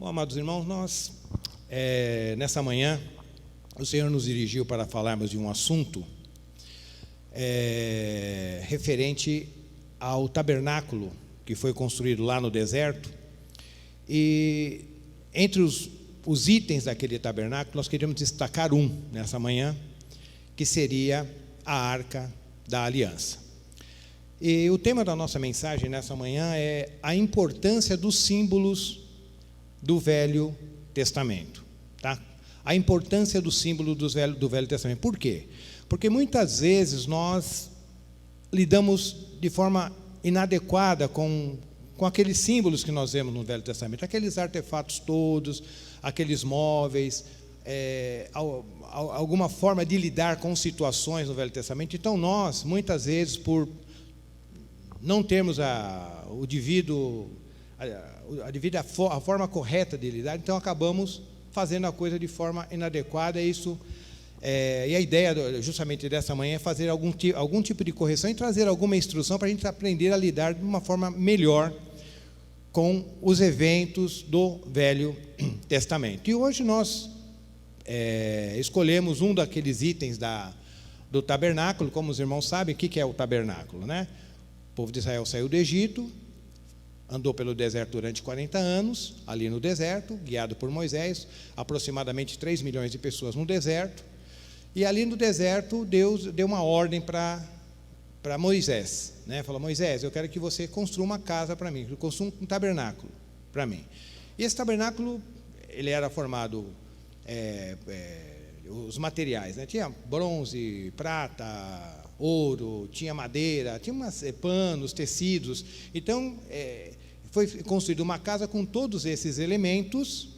Bom, amados irmãos, nós, nessa manhã, o Senhor nos dirigiu para falarmos de um assunto referente ao tabernáculo que foi construído lá no deserto. E entre os itens daquele tabernáculo, nós queríamos destacar um nessa manhã, que seria a Arca da Aliança. E o tema da nossa mensagem nessa manhã é a importância dos símbolos do Velho Testamento, tá? A importância do símbolo do Velho Testamento. Por quê? Porque muitas vezes nós lidamos de forma inadequada com aqueles símbolos que nós vemos no Velho Testamento, aqueles artefatos todos, aqueles móveis, alguma forma de lidar com situações no Velho Testamento. Então nós, muitas vezes, por não termos a forma correta de lidar, então acabamos fazendo a coisa de forma inadequada. E a ideia justamente dessa manhã é fazer algum tipo de correção e trazer alguma instrução para a gente aprender a lidar de uma forma melhor com os eventos do Velho Testamento. E hoje nós escolhemos um daqueles itens do tabernáculo. Como os irmãos sabem, o que é o tabernáculo, né? O povo de Israel saiu do Egito, andou pelo deserto durante 40 anos, ali no deserto, guiado por Moisés, aproximadamente 3 milhões de pessoas no deserto. E ali no deserto, Deus deu uma ordem para Moisés, né? Falou: Moisés, eu quero que você construa uma casa para mim, construa um tabernáculo para mim. E esse tabernáculo, ele era formado, os materiais, né? Tinha bronze, prata, ouro, tinha madeira, tinha panos, tecidos. Então, foi construída uma casa com todos esses elementos,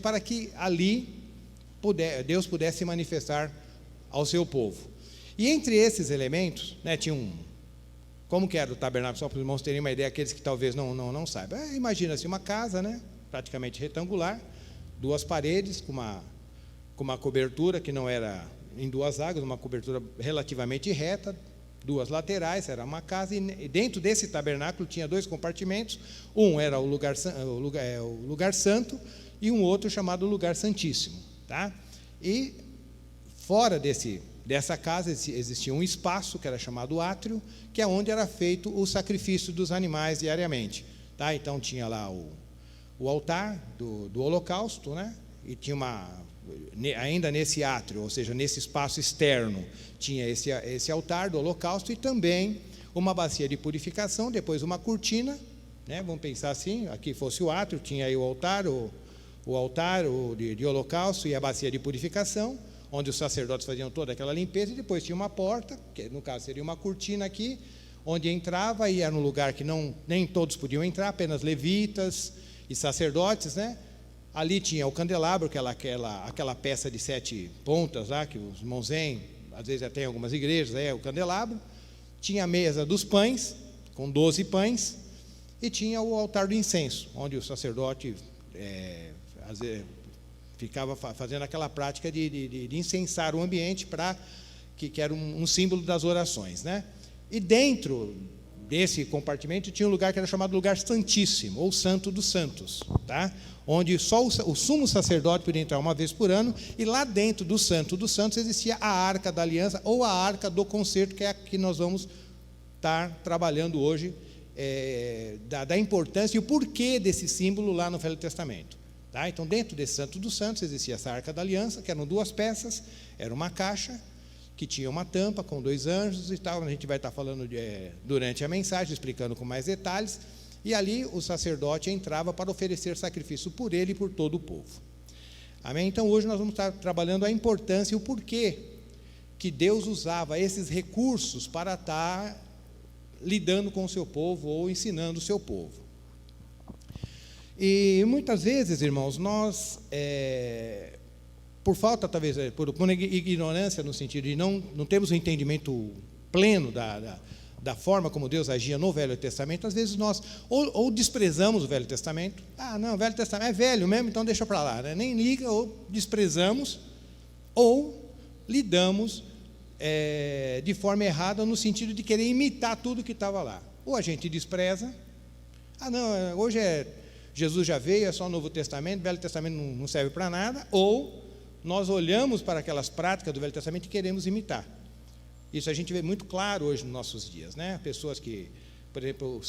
para que ali Deus pudesse se manifestar ao seu povo. E entre esses elementos, né, tinha como que era o tabernáculo, só para os irmãos terem uma ideia, aqueles que talvez não saibam. Imagina-se uma casa, né, praticamente retangular, 2 paredes, com uma cobertura que não era em 2 águas, uma cobertura relativamente reta, 2 laterais, era uma casa, e dentro desse tabernáculo tinha 2 compartimentos. Um era o lugar santo e um outro chamado lugar santíssimo, tá? E fora dessa casa existia um espaço que era chamado átrio, que é onde era feito o sacrifício dos animais diariamente, tá? Então tinha lá o altar do holocausto, né? E tinha ainda nesse átrio, ou seja, nesse espaço externo, tinha esse altar do holocausto e também uma bacia de purificação, depois uma cortina, né? Vamos pensar assim, aqui fosse o átrio, tinha aí o altar de holocausto e a bacia de purificação, onde os sacerdotes faziam toda aquela limpeza, e depois tinha uma porta, que no caso seria uma cortina aqui, onde entrava, e era um lugar que nem todos podiam entrar, apenas levitas e sacerdotes, né? Ali tinha o candelabro, aquela peça de 7 pontas lá, que os irmãos veem, às vezes até em algumas igrejas, o candelabro. Tinha a mesa dos pães, com 12 pães, e tinha o altar do incenso, onde o sacerdote às vezes, ficava fazendo aquela prática de incensar o ambiente, que era um símbolo das orações, né? E dentro desse compartimento tinha um lugar que era chamado lugar santíssimo, ou santo dos santos, tá? Onde só o sumo sacerdote podia entrar uma vez por ano, e lá dentro do santo dos santos existia a Arca da Aliança, ou a Arca do Concerto, que é a que nós vamos estar trabalhando hoje, da importância e o porquê desse símbolo lá no Velho Testamento, tá? Então, dentro desse santo dos santos existia essa Arca da Aliança, que eram 2 peças, era uma caixa que tinha uma tampa com 2 anjos e tal. A gente vai estar falando durante a mensagem, explicando com mais detalhes. E ali o sacerdote entrava para oferecer sacrifício por ele e por todo o povo. Amém? Então hoje nós vamos estar trabalhando a importância e o porquê que Deus usava esses recursos para estar lidando com o seu povo ou ensinando o seu povo. E muitas vezes, irmãos, nós, por falta, talvez, por ignorância, no sentido de não temos um entendimento pleno da forma como Deus agia no Velho Testamento, às vezes nós ou desprezamos o Velho Testamento. Não, o Velho Testamento é velho mesmo, então deixa para lá, né? Nem liga, ou desprezamos, ou lidamos de forma errada, no sentido de querer imitar tudo que estava lá. Ou a gente despreza, não, hoje Jesus já veio, é só o Novo Testamento, o Velho Testamento não serve para nada, ou nós olhamos para aquelas práticas do Velho Testamento e queremos imitar. Isso a gente vê muito claro hoje nos nossos dias, né? Pessoas que, por exemplo,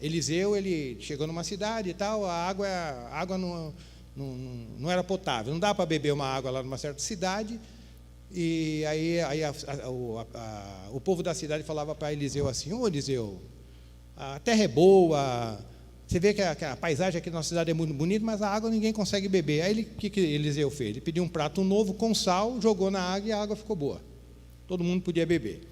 Eliseu, ele chegou numa cidade e tal, a água não era potável, não dá para beber uma água lá numa certa cidade, e aí o povo da cidade falava para Eliseu assim: ô Eliseu, a terra é boa, você vê que a paisagem aqui na nossa cidade é muito bonita, mas a água ninguém consegue beber. Aí o que Eliseu fez? Ele pediu um prato novo com sal, jogou na água e a água ficou boa. Todo mundo podia beber.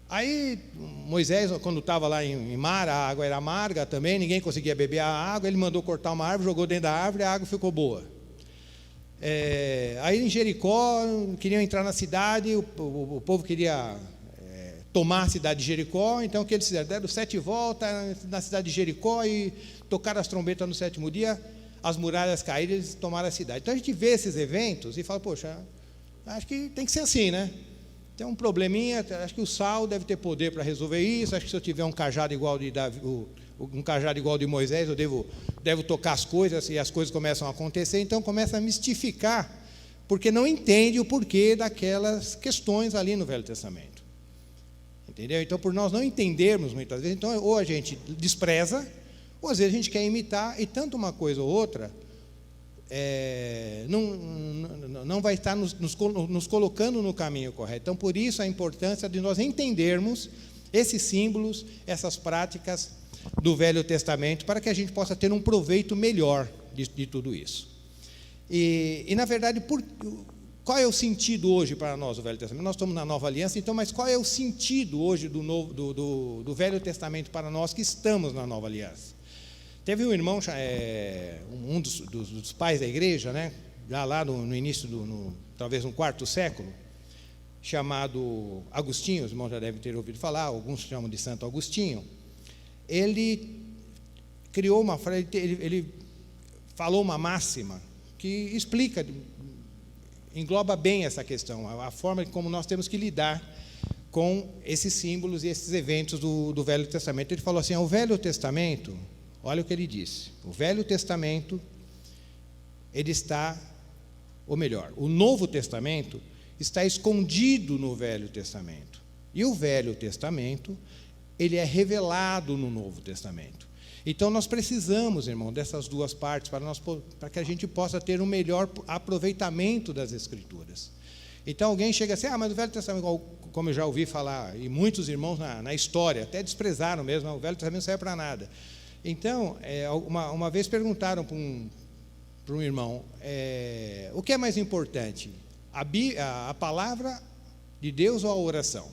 Aí Moisés, quando estava lá em Mar, a água era amarga também, ninguém conseguia beber a água, ele mandou cortar uma árvore, jogou dentro da árvore e a água ficou boa. Aí em Jericó, queriam entrar na cidade, o povo queria tomar a cidade de Jericó, então o que eles fizeram? Deram 7 voltas na cidade de Jericó e tocaram as trombetas no 7º dia, as muralhas caíram e eles tomaram a cidade. Então a gente vê esses eventos e fala: poxa, acho que tem que ser assim, né? Tem um probleminha, acho que o sal deve ter poder para resolver isso, acho que se eu tiver um cajado igual de Davi, um cajado igual de Moisés, eu devo tocar as coisas e as coisas começam a acontecer. Então começa a mistificar, porque não entende o porquê daquelas questões ali no Velho Testamento. Entendeu? Então, por nós não entendermos muitas vezes, então, ou a gente despreza, ou às vezes a gente quer imitar, e tanto uma coisa ou outra não vai estar nos colocando no caminho correto. Então, por isso a importância de nós entendermos esses símbolos, essas práticas do Velho Testamento, para que a gente possa ter um proveito melhor de tudo isso. E na verdade, qual é o sentido hoje para nós do Velho Testamento? Nós estamos na Nova Aliança, então, mas qual é o sentido hoje do Velho Testamento para nós que estamos na Nova Aliança? Teve um irmão, um dos pais da igreja, né, lá no início, talvez no 4º século, chamado Agostinho, os irmãos já devem ter ouvido falar, alguns chamam de Santo Agostinho. Ele criou uma frase, ele falou uma máxima que engloba bem essa questão, a forma como nós temos que lidar com esses símbolos e esses eventos do Velho Testamento. Ele falou assim: o Velho Testamento, olha o que ele disse, o Velho Testamento, ele está, ou melhor, o Novo Testamento está escondido no Velho Testamento, e o Velho Testamento, ele é revelado no Novo Testamento. Então nós precisamos, irmão, dessas duas partes para que a gente possa ter um melhor aproveitamento das Escrituras. Então alguém chega assim: mas o Velho Testamento, como eu já ouvi falar, e muitos irmãos na história até desprezaram mesmo, o Velho Testamento não serve para nada. Então, uma vez perguntaram para um irmão, o que é mais importante, a palavra de Deus ou a oração?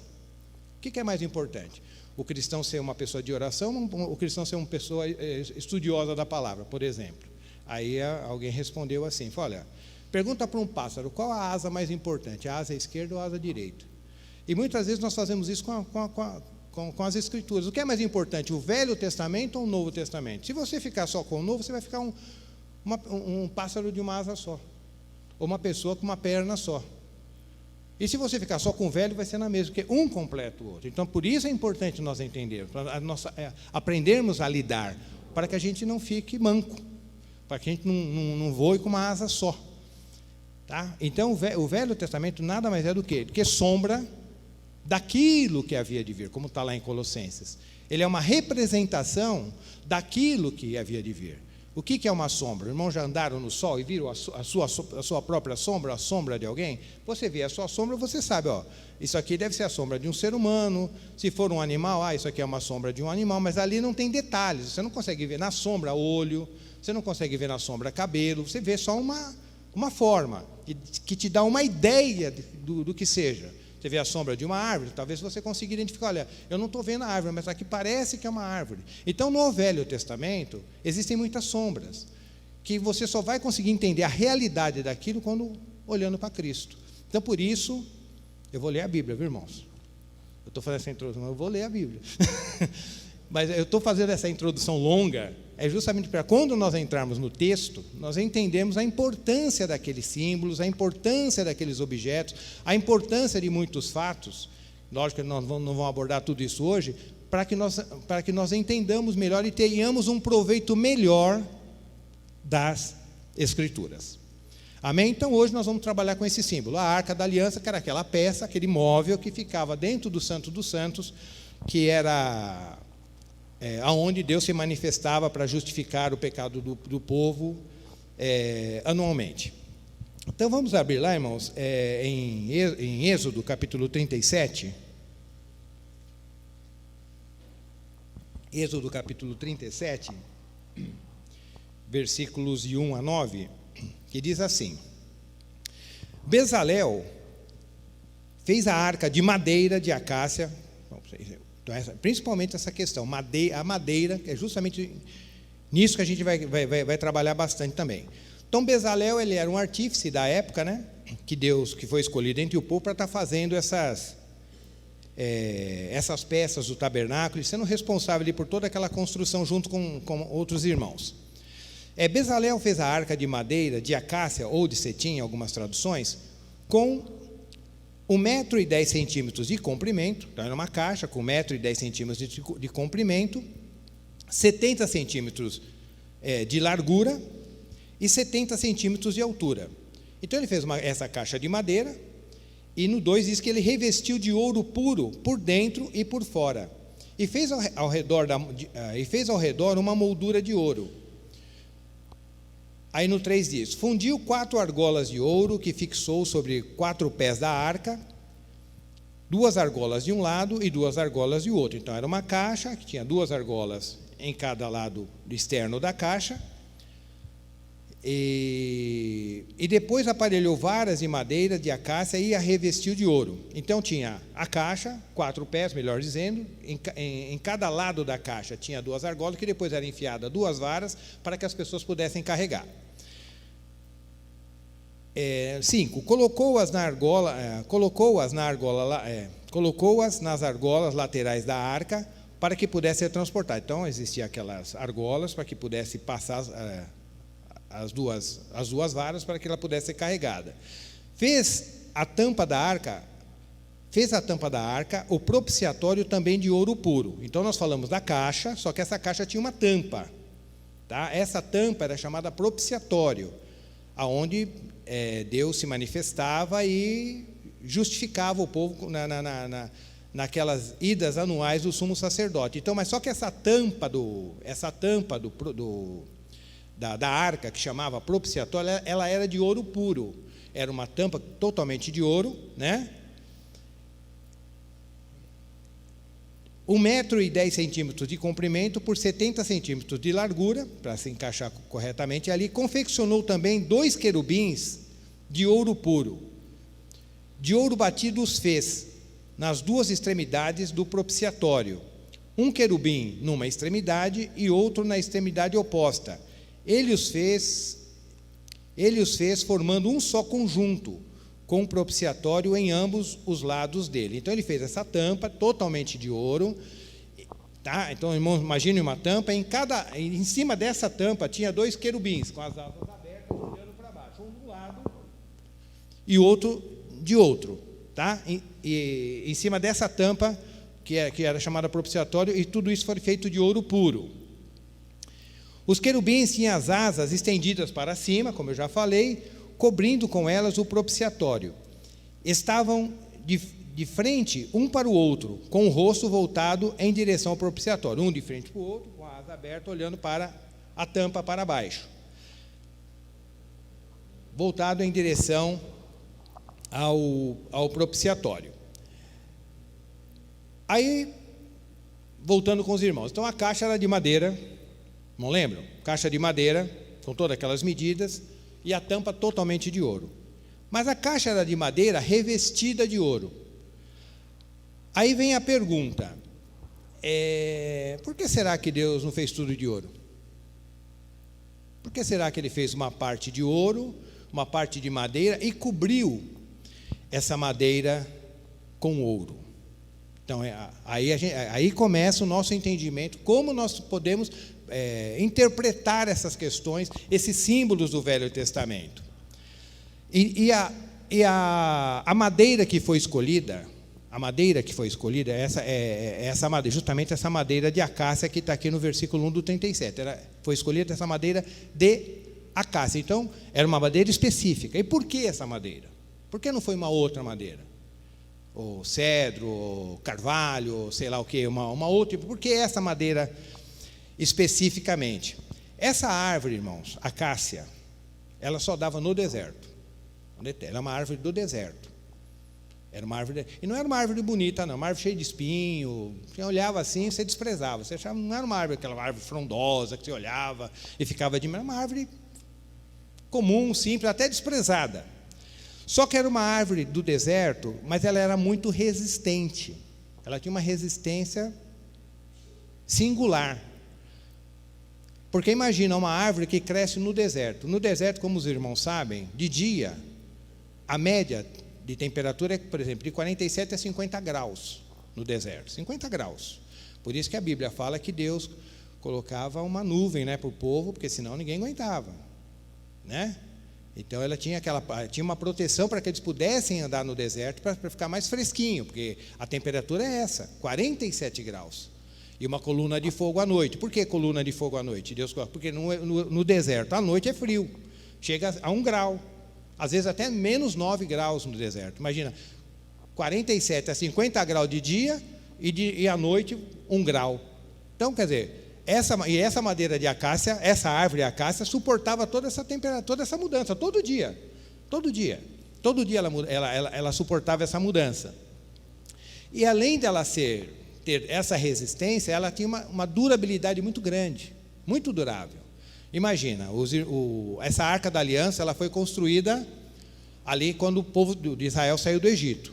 O que é mais importante? O cristão ser uma pessoa de oração, ou o cristão ser uma pessoa estudiosa da palavra, por exemplo? Aí alguém respondeu assim, olha, pergunta para um pássaro, qual a asa mais importante, a asa esquerda ou a asa direita? E muitas vezes nós fazemos isso com as Escrituras. O que é mais importante, o Velho Testamento ou o Novo Testamento? Se você ficar só com o Novo, você vai ficar um pássaro de uma asa só, ou uma pessoa com uma perna só. E se você ficar só com o Velho, vai ser na mesma, porque um completa o outro. Então, por isso é importante nós entendermos, aprendermos a lidar, para que a gente não fique manco, para que a gente não voe com uma asa só. Tá? Então, o Velho Testamento nada mais é do que sombra daquilo que havia de vir, como está lá em Colossenses. Ele é uma representação daquilo que havia de vir. O que é uma sombra? Os irmãos já andaram no sol e viram a sua própria sombra, a sombra de alguém? Você vê a sua sombra, você sabe, isso aqui deve ser a sombra de um ser humano. Se for um animal, isso aqui é uma sombra de um animal, mas ali não tem detalhes. Você não consegue ver na sombra olho, você não consegue ver na sombra cabelo, você vê só uma forma que te dá uma ideia do que seja. Você vê a sombra de uma árvore, talvez você consiga identificar, olha, eu não estou vendo a árvore, mas aqui parece que é uma árvore. Então, no Velho Testamento, existem muitas sombras, que você só vai conseguir entender a realidade daquilo quando olhando para Cristo. Então, por isso, eu vou ler a Bíblia, viu, irmãos? Eu estou fazendo essa introdução, eu vou ler a Bíblia. Mas eu estou fazendo essa introdução longa, é justamente para quando nós entrarmos no texto, nós entendemos a importância daqueles símbolos, a importância daqueles objetos, a importância de muitos fatos. Lógico que nós não vamos abordar tudo isso hoje, para que nós entendamos melhor e tenhamos um proveito melhor das Escrituras. Amém? Então, hoje nós vamos trabalhar com esse símbolo. A Arca da Aliança, que era aquela peça, aquele móvel que ficava dentro do Santo dos Santos, que era aonde Deus se manifestava para justificar o pecado do povo anualmente. Então, vamos abrir lá, irmãos, em Êxodo, capítulo 37. Êxodo, capítulo 37, versículos de 1 a 9, que diz assim: Bezalel fez a arca de madeira de acácia, então, principalmente essa questão, a madeira, que é justamente nisso que a gente vai trabalhar bastante também. Então, Bezalel, ele era um artífice da época, né, que foi escolhido entre o povo para estar fazendo essas peças do tabernáculo e sendo responsável ali por toda aquela construção junto com outros irmãos. Bezalel fez a arca de madeira, de acácia ou de cetim, em algumas traduções, com 1,10 m de comprimento, então era uma caixa com 1,10 m de comprimento, 70 centímetros de largura e 70 centímetros de altura. Então ele fez essa caixa de madeira, e no 2 diz que ele revestiu de ouro puro por dentro e por fora, e fez ao redor uma moldura de ouro. Aí no 3 diz: fundiu 4 argolas de ouro que fixou sobre 4 pés da arca, 2 argolas de um lado e 2 argolas de outro. Então era uma caixa que tinha 2 argolas em cada lado externo da caixa, e depois aparelhou varas de madeira de acácia e a revestiu de ouro. Então tinha a caixa, 4 pés, melhor dizendo, em cada lado da caixa tinha 2 argolas, que depois eram enfiadas 2 varas para que as pessoas pudessem carregar. 5. Colocou-as nas argolas laterais da arca para que pudesse ser transportada. Então existiam aquelas argolas para que pudesse passar as duas varas para que ela pudesse ser carregada. Fez a tampa da arca o propiciatório também de ouro puro. Então nós falamos da caixa, só que essa caixa tinha uma tampa, tá? Essa tampa era chamada propiciatório, aonde Deus se manifestava e justificava o povo naquelas idas anuais do sumo sacerdote. Então, mas só que essa tampa da arca, que chamava propiciatório, ela era de ouro puro. Era uma tampa totalmente de ouro, né? 1,10 m de comprimento por 70 centímetros de largura, para se encaixar corretamente ali. Confeccionou também 2 querubins de ouro puro. De ouro batido os fez nas 2 extremidades do propiciatório. Um querubim numa extremidade e outro na extremidade oposta. Ele os fez formando um só conjunto, com um propiciatório em ambos os lados dele. Então ele fez essa tampa totalmente de ouro, tá? Então, irmãos, imagine uma tampa, em cima dessa tampa tinha 2 querubins com as asas abertas olhando para baixo, um de um lado e outro de outro, tá? E em cima dessa tampa que era chamada propiciatório, e tudo isso foi feito de ouro puro. Os querubins tinham as asas estendidas para cima, como eu já falei, cobrindo com elas o propiciatório. Estavam de frente um para o outro, com o rosto voltado em direção ao propiciatório, um de frente para o outro, com a asa aberta, olhando para a tampa para baixo, voltado em direção ao propiciatório. Aí, voltando com os irmãos, então a caixa era de madeira, não lembram? Caixa de madeira, com todas aquelas medidas, e a tampa totalmente de ouro. Mas a caixa era de madeira revestida de ouro. Aí vem a pergunta: por que será que Deus não fez tudo de ouro? Por que será que Ele fez uma parte de ouro, uma parte de madeira, e cobriu essa madeira com ouro? Então, aí começa o nosso entendimento, como nós podemos interpretar essas questões, esses símbolos do Velho Testamento. E a madeira que foi escolhida, A madeira que foi escolhida é essa madeira, justamente essa madeira de acácia que está aqui no versículo 1 do 37. Foi escolhida essa madeira de acácia. Então, era uma madeira específica. E por que essa madeira? Por que não foi uma outra madeira? Ou cedro, ou carvalho, ou sei lá o quê, uma outra. Por que essa madeira especificamente? Essa árvore, irmãos, acácia, ela só dava no deserto. Era uma árvore do deserto. Era uma árvore, e não era uma árvore bonita, não, uma árvore cheia de espinho. Você olhava assim, você desprezava. Você achava, não era uma árvore, aquela árvore frondosa que você olhava e ficava de... Era uma árvore comum, simples, até desprezada. Só que era uma árvore do deserto, mas ela era muito resistente. Ela tinha uma resistência singular. Porque imagina uma árvore que cresce no deserto. No deserto, como os irmãos sabem, de dia, a média de temperatura é, por exemplo, de 47 a 50 graus no deserto. 50 graus. Por isso que a Bíblia fala que Deus colocava uma nuvem, né, para o povo, porque senão ninguém aguentava, né? Então ela tinha uma proteção para que eles pudessem andar no deserto para ficar mais fresquinho, porque a temperatura é essa, 47 graus. E uma coluna de fogo à noite. Por que coluna de fogo à noite? Porque no deserto à noite é frio, chega a 1 grau. Às vezes até menos 9 graus no deserto. Imagina, 47 a 50 graus de dia e à noite 1 grau. Então, quer dizer, essa madeira de acácia, essa árvore de acácia, suportava toda essa temperatura, toda essa mudança, todo dia. Todo dia ela suportava essa mudança. E além dela ter essa resistência, ela tinha uma durabilidade muito grande, muito durável. Imagina, essa Arca da Aliança, ela foi construída ali quando o povo de Israel saiu do Egito.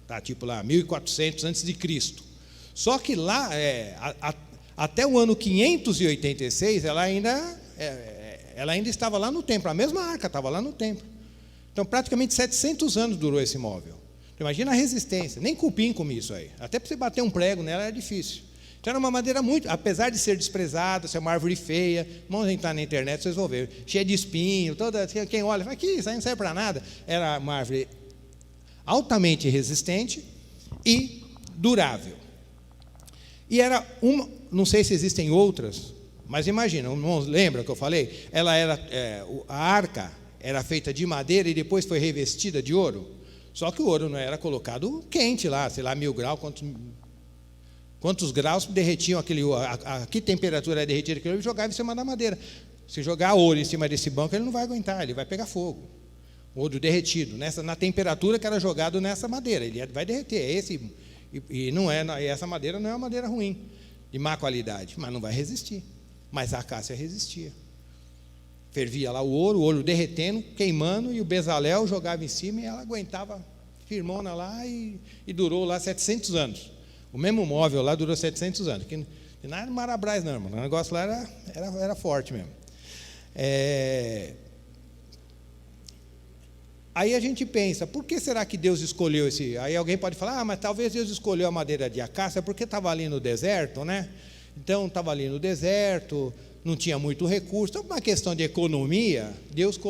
Tá tipo lá, 1400 a.C. Só que lá, até o ano 586, ela ainda estava lá no templo. A mesma arca estava lá no templo. Então, praticamente 700 anos durou esse móvel. Então, imagina a resistência. Nem cupim comia isso aí. Até para você bater um prego nela era difícil. Então era uma madeira muito, apesar de ser desprezada, ser uma árvore feia, vamos entrar na internet, vocês vão ver, cheia de espinho, quem olha, fala que isso aí não serve para nada. Era uma árvore altamente resistente e durável. E era não sei se existem outras, mas imagina, lembra que eu falei? A arca era feita de madeira e depois foi revestida de ouro. Só que o ouro não era colocado quente lá, sei lá, 1000 graus, quantos graus derretiam a que temperatura é derretida aquilo, e jogava em cima da madeira. Se jogar ouro em cima desse banco, ele não vai aguentar, ele vai pegar fogo. Ouro derretido, na temperatura que era jogado nessa madeira, ele vai derreter. Essa madeira não é uma madeira ruim, de má qualidade, mas não vai resistir. Mas a acácia resistia. Fervia lá o ouro derretendo, queimando, e o Bezalel jogava em cima e ela aguentava firmona lá e durou lá 700 anos. O mesmo móvel lá durou 700 anos. Que não era Marabras, não, irmão. O negócio lá era forte mesmo. Aí a gente pensa, por que será que Deus escolheu esse... Aí alguém pode falar, mas talvez Deus escolheu a madeira de acácia porque estava ali no deserto, né? Então, estava ali no deserto, não tinha muito recurso. Então, uma questão de economia, Deus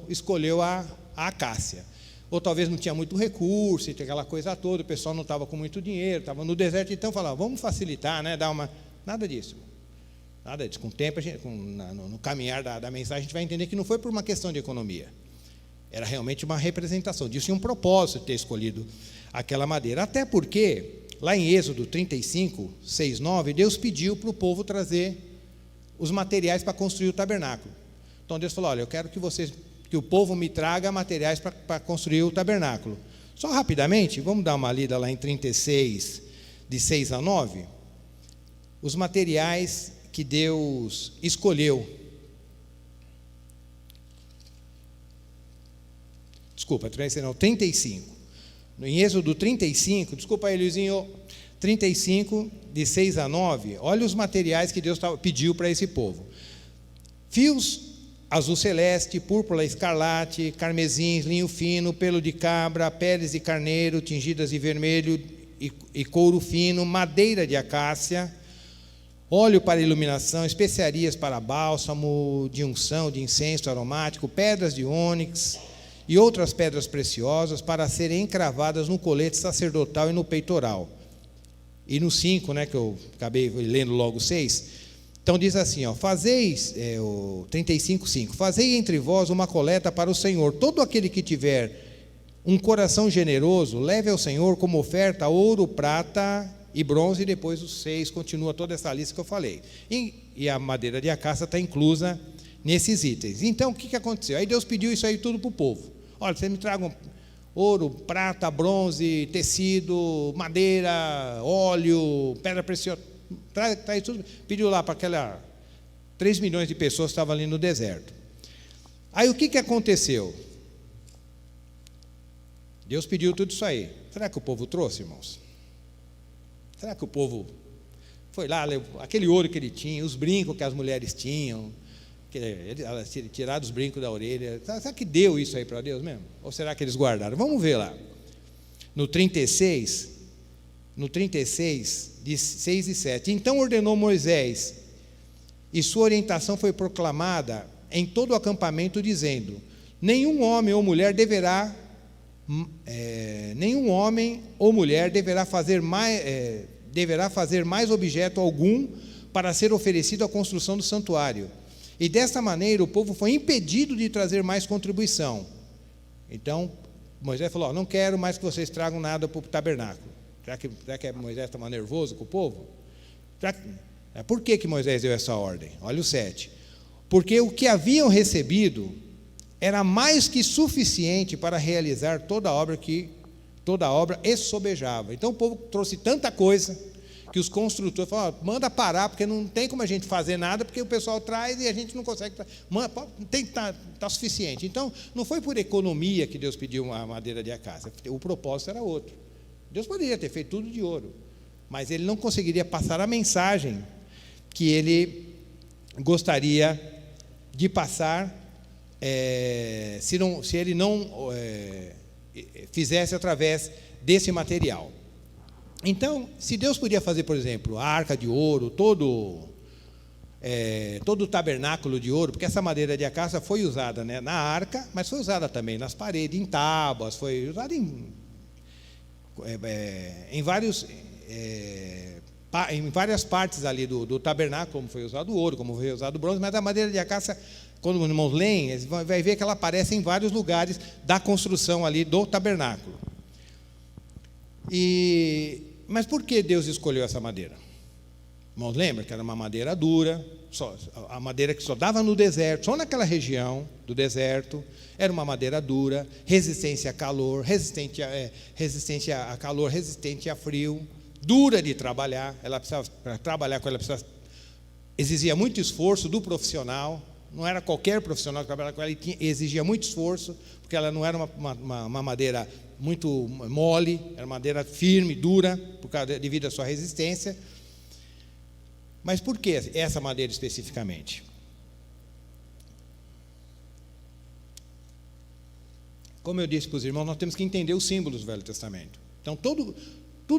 escolheu a acácia. Ou talvez não tinha muito recurso, e aquela coisa toda, o pessoal não estava com muito dinheiro, estava no deserto, então falava, vamos facilitar, né? Nada disso. Nada disso. Com o tempo, no caminhar da mensagem, a gente vai entender que não foi por uma questão de economia. Era realmente uma representação disso, tinha um propósito de ter escolhido aquela madeira. Até porque, lá em Êxodo 35, 6, 9, Deus pediu para o povo trazer os materiais para construir o tabernáculo. Então Deus falou, olha, eu quero que o povo me traga materiais para construir o tabernáculo. Só rapidamente, vamos dar uma lida lá em 36, de 6 a 9, os materiais que Deus escolheu. Desculpa, 35. Em Êxodo 35, desculpa aí, Luizinho, 35, de 6 a 9, olha os materiais que Deus pediu para esse povo. Fios azul celeste, púrpura escarlate, carmesim, linho fino, pelo de cabra, peles de carneiro, tingidas de vermelho e couro fino, madeira de acácia, óleo para iluminação, especiarias para bálsamo, de unção, de incenso aromático, pedras de ônix, e outras pedras preciosas para serem encravadas no colete sacerdotal e no peitoral. E no 5, né, que eu acabei lendo logo 6, então diz assim, ó, fazeis, o 35:5, fazei entre vós uma coleta para o Senhor. Todo aquele que tiver um coração generoso, leve ao Senhor como oferta ouro, prata e bronze, e depois os 6, continua toda essa lista que eu falei. E a madeira de acácia está inclusa nesses itens. Então, o que aconteceu? Aí Deus pediu isso aí tudo para o povo. Olha, vocês me tragam ouro, prata, bronze, tecido, madeira, óleo, pedra preciosa. Traz tudo. Pediu lá para aquela 3 milhões de pessoas que estavam ali no deserto. Aí o que aconteceu? Deus pediu tudo isso aí. Será que o povo trouxe, irmãos? Será que o povo foi lá, aquele ouro que ele tinha, os brincos que as mulheres tinham, tirar os brincos da orelha, será que deu isso aí para Deus mesmo? Ou será que eles guardaram? Vamos ver lá. No 36, diz 6 e 7. Então ordenou Moisés, e sua orientação foi proclamada em todo o acampamento, dizendo: nenhum homem ou mulher deverá fazer mais objeto algum para ser oferecido à construção do santuário. E desta maneira o povo foi impedido de trazer mais contribuição. Então Moisés falou: não quero mais que vocês tragam nada para o tabernáculo. Será que Moisés estava nervoso com o povo? Por que Moisés deu essa ordem? Olha o 7. Porque o que haviam recebido era mais que suficiente para realizar toda a obra essobejava. Então o povo trouxe tanta coisa que os construtores falaram: manda parar, porque não tem como a gente fazer nada, porque o pessoal traz e a gente não consegue. Está suficiente. Então, não foi por economia que Deus pediu a madeira de acácia, o propósito era outro. Deus poderia ter feito tudo de ouro, mas ele não conseguiria passar a mensagem que ele gostaria de passar se ele não fizesse através desse material. Então, se Deus podia fazer, por exemplo, a arca de ouro, todo o tabernáculo de ouro, porque essa madeira de acácia foi usada, né, na arca, mas foi usada também nas paredes, em tábuas, foi usada em várias partes ali do tabernáculo, como foi usado o ouro, como foi usado o bronze, mas a madeira de acácia, quando os irmãos leem, eles vão ver que ela aparece em vários lugares da construção ali do tabernáculo. Mas por que Deus escolheu essa madeira? Irmãos, lembra que era uma madeira dura, a madeira que só dava no deserto, só naquela região do deserto, era uma madeira dura, resistente a calor, resistente a calor, resistente a frio, dura de trabalhar. Para trabalhar com ela exigia muito esforço do profissional. Não era qualquer profissional que trabalhava com ela, exigia muito esforço, porque ela não era uma madeira muito mole, era madeira firme, dura, devido à sua resistência. Mas por que essa madeira especificamente? Como eu disse para os irmãos, nós temos que entender os símbolos do Velho Testamento. Então, tudo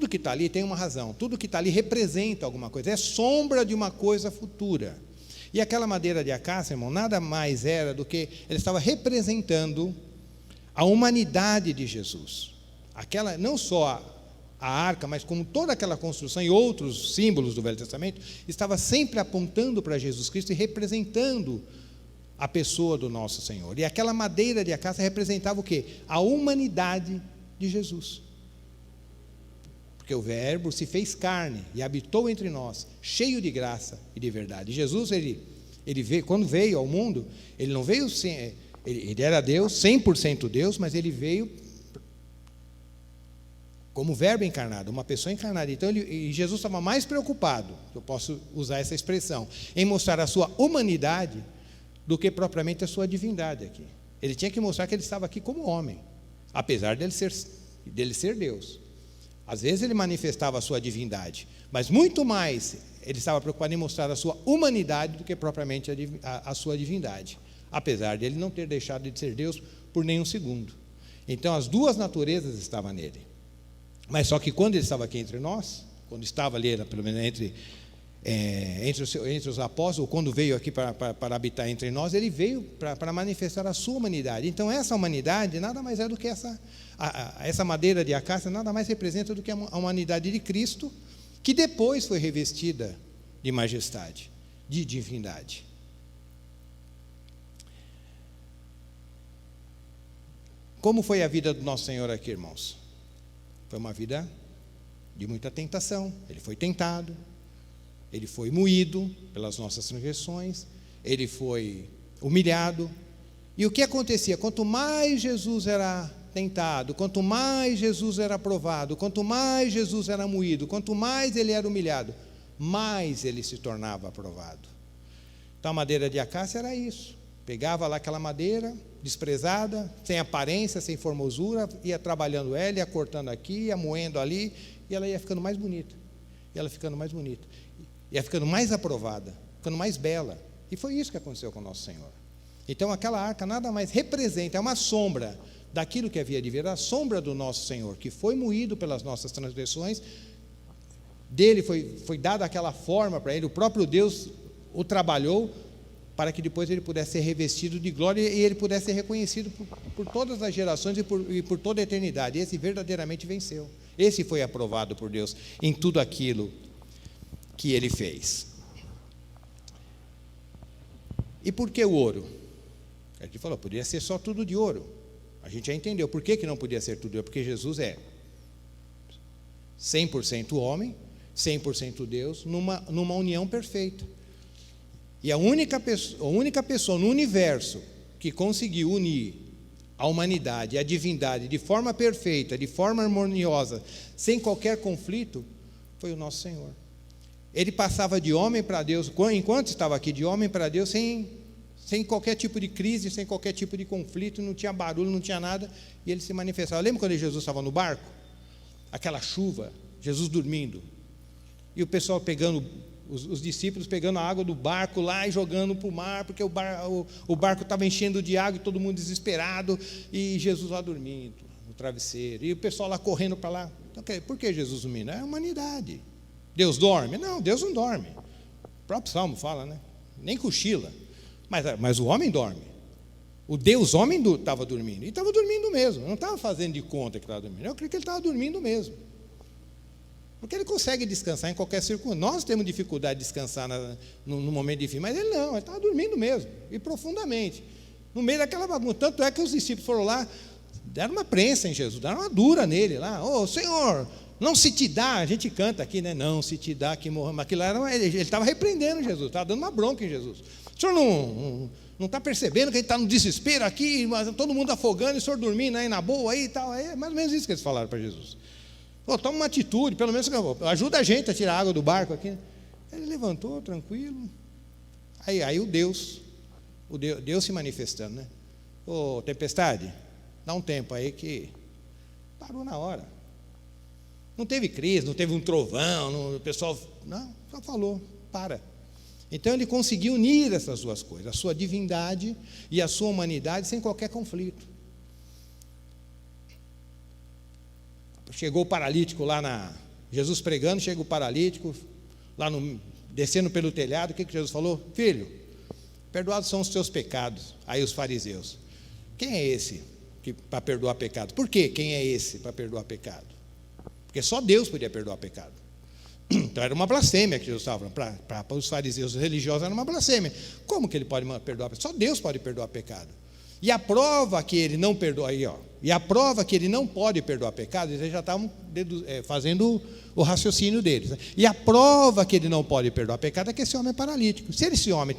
que está ali tem uma razão, tudo que está ali representa alguma coisa, é sombra de uma coisa futura. E aquela madeira de acácia, irmão, nada mais era do que ele estava representando a humanidade de Jesus. Aquela, não só a arca, mas como toda aquela construção e outros símbolos do Velho Testamento, estava sempre apontando para Jesus Cristo e representando a pessoa do nosso Senhor. E aquela madeira de acácia representava o quê? A humanidade de Jesus. Porque o Verbo se fez carne e habitou entre nós, cheio de graça e de verdade. Jesus, ele veio, quando veio ao mundo, ele não veio sem, ele era Deus, 100% Deus, mas ele veio como Verbo encarnado, uma pessoa encarnada. Então, Jesus estava mais preocupado, eu posso usar essa expressão, em mostrar a sua humanidade do que propriamente a sua divindade aqui. Ele tinha que mostrar que ele estava aqui como homem, apesar dele ser Deus. Às vezes ele manifestava a sua divindade, mas muito mais ele estava preocupado em mostrar a sua humanidade do que propriamente a sua divindade, apesar de ele não ter deixado de ser Deus por nenhum segundo. Então as duas naturezas estavam nele. Mas só que quando ele estava aqui entre nós, quando estava ali, pelo menos entre os apóstolos, quando veio aqui para habitar entre nós, ele veio para manifestar a sua humanidade. Então, essa humanidade nada mais é do que essa madeira de acácia, nada mais representa do que a humanidade de Cristo, que depois foi revestida de majestade, de divindade. Como foi a vida do nosso Senhor aqui, irmãos? Foi uma vida de muita tentação. Ele foi tentado, ele foi moído pelas nossas transgressões, ele foi humilhado. E o que acontecia? Quanto mais Jesus era tentado, quanto mais Jesus era provado, quanto mais Jesus era moído, quanto mais ele era humilhado, mais ele se tornava aprovado. Então a madeira de acácia era isso. Pegava lá aquela madeira desprezada, sem aparência, sem formosura, ia trabalhando ela, ia cortando aqui, ia moendo ali, e ela ia ficando mais bonita. E ela ficando mais bonita. Ia ficando mais aprovada, ficando mais bela. E foi isso que aconteceu com o nosso Senhor. Então aquela arca nada mais representa, é uma sombra daquilo que havia de vir, a sombra do nosso Senhor, que foi moído pelas nossas transgressões, dele foi dada aquela forma para ele, o próprio Deus o trabalhou, para que depois ele pudesse ser revestido de glória e ele pudesse ser reconhecido por todas as gerações e por toda a eternidade. Esse verdadeiramente venceu. Esse foi aprovado por Deus em tudo aquilo que ele fez. E por que o ouro? A gente falou, podia ser só tudo de ouro. A gente já entendeu por que não podia ser tudo de ouro, porque Jesus é 100% homem, 100% Deus, numa união perfeita. E a única pessoa no universo que conseguiu unir a humanidade e a divindade de forma perfeita, de forma harmoniosa, sem qualquer conflito, foi o nosso Senhor. Ele passava de homem para Deus, enquanto estava aqui, de homem para Deus, sem qualquer tipo de crise, sem qualquer tipo de conflito, não tinha barulho, não tinha nada, e ele se manifestava. Lembra quando Jesus estava no barco? Aquela chuva, Jesus dormindo, e o pessoal pegando, os discípulos pegando a água do barco lá e jogando para o mar, porque o barco estava enchendo de água e todo mundo desesperado, e Jesus lá dormindo, no travesseiro, e o pessoal lá correndo para lá. Então, por que Jesus dormindo? É a humanidade. Deus dorme? Não, Deus não dorme. O próprio Salmo fala, né? Nem cochila. Mas o homem dorme. O Deus homem estava dormindo. E estava dormindo mesmo. Não estava fazendo de conta que estava dormindo. Eu creio que ele estava dormindo mesmo. Porque ele consegue descansar em qualquer circunstância. Nós temos dificuldade de descansar no momento difícil, mas ele não, ele estava dormindo mesmo. E profundamente. No meio daquela bagunça. Tanto é que os discípulos foram lá, deram uma prensa em Jesus, deram uma dura nele lá. Ô, Senhor, não se te dá, a gente canta aqui, né? Não se te dá que morra. Mas aquilo era, ele estava repreendendo Jesus, estava dando uma bronca em Jesus. O senhor não está percebendo que a gente está no desespero aqui, mas todo mundo afogando e o senhor dormindo aí na boa aí e tal. É mais ou menos isso que eles falaram para Jesus. Pô, toma uma atitude, pelo menos ajuda a gente a tirar a água do barco aqui. Ele levantou, tranquilo. Aí o Deus se manifestando, né? Ô, tempestade, dá um tempo aí que parou na hora. Não teve crise, não teve um trovão, o pessoal, não, só falou, para. Então ele conseguiu unir essas duas coisas, a sua divindade e a sua humanidade sem qualquer conflito. Chegou o paralítico lá Jesus pregando, chega o paralítico lá descendo pelo telhado, o que Jesus falou? Filho, perdoados são os teus pecados. Aí os fariseus, quem é esse para perdoar pecado? Por quê? Quem é esse para perdoar pecado? Porque só Deus podia perdoar pecado. Então era uma blasfêmia que Jesus estava falando. Para os fariseus religiosos era uma blasfêmia. Como que ele pode perdoar pecado? Só Deus pode perdoar pecado. E a prova que ele não perdoa, e a prova que ele não pode perdoar pecado, eles já estavam fazendo o raciocínio deles, né? E a prova que ele não pode perdoar pecado é que esse homem é paralítico. Se esse homem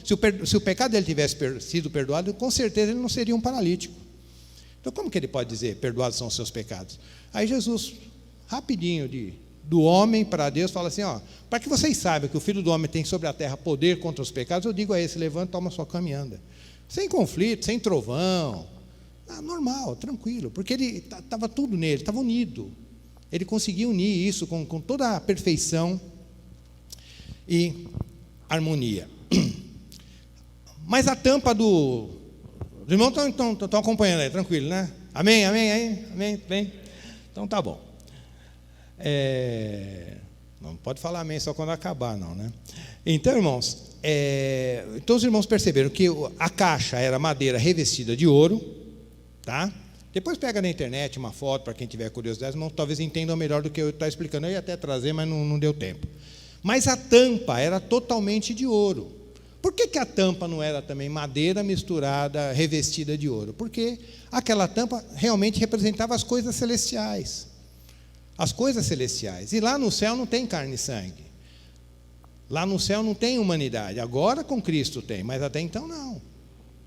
se o pecado dele tivesse sido perdoado, com certeza ele não seria um paralítico. Então como que ele pode dizer, perdoados são os seus pecados? Aí Jesus, rapidinho, do homem para Deus, fala assim, para que vocês saibam que o Filho do Homem tem sobre a terra poder contra os pecados, eu digo a esse, levanta, toma sua cama e anda. Sem conflito, sem trovão, normal, tranquilo, porque ele estava tudo nele, estava unido. Ele conseguiu unir isso com toda a perfeição e harmonia. Mas a tampa os irmãos estão acompanhando aí, tranquilo, né? Amém, amém, amém, amém, bem? Então tá bom. Não pode falar amém só quando acabar, não, né? Então, irmãos, então os irmãos perceberam que a caixa era madeira revestida de ouro, tá? Depois pega na internet uma foto para quem tiver curiosidade, irmãos, talvez entendam melhor do que eu estou explicando. Eu ia até trazer, mas não deu tempo. Mas a tampa era totalmente de ouro. Por que a tampa não era também madeira misturada, revestida de ouro? Porque aquela tampa realmente representava as coisas celestiais. As coisas celestiais. E lá no céu não tem carne e sangue. Lá no céu não tem humanidade. Agora com Cristo tem, mas até então não.